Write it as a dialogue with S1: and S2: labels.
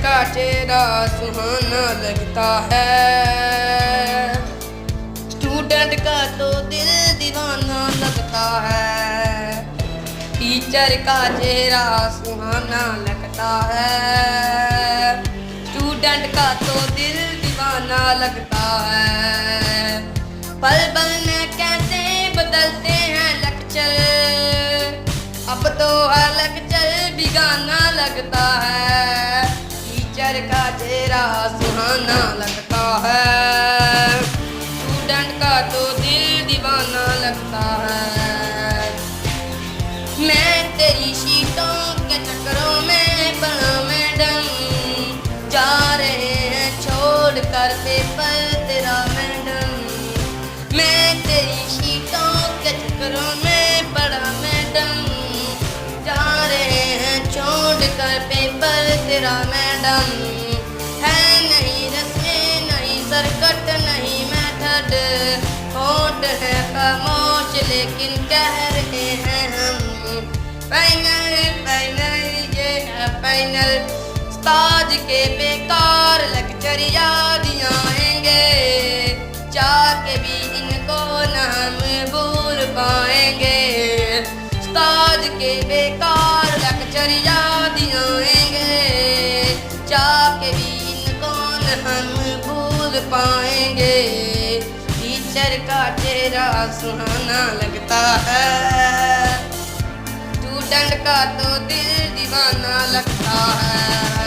S1: का चेहरा सुहाना लगता है, स्टूडेंट का तो दिल दीवाना लगता है। टीचर का चेहरा सुहाना लगता है, स्टूडेंट का तो दिल दीवाना लगता है। पल पल में कैसे बदलते हैं लेक्चर, अब तो हर लेक्चर बिगाना लगता है। टीचर का चेहरा सुहाना लगता है, स्टूडेंट का तो दिल दीवाना लगता है। मैं तेरी शीटों के चक्करों में पड़ा मैडम, जा रहे हैं छोड़ कर पेपर तेरा मैडम। मैं तेरी शीटों के चक्करों में पड़ा मैडम, जा रहे हैं छोड़ कर पेपर तेरा मैडम। है नहीं रस्मे नहीं सरकट नहीं मेथड, होठ है खामोश लेकिन कह रहे हैं हम फाइनल फाइनल ये है फाइनल। उस्ताद के बेकार लेक्चर याद आएंगे, चाह के भी इनको न हम भूल पाएंगे। उस्ताद के बेकार लेक्चर याद आएंगे, चाह के भी इनको न हम भूल पाएंगे। टीचर का चेहरा सुहाना लगता है, स्टूडेंट का तो दिल दीवाना लगता है।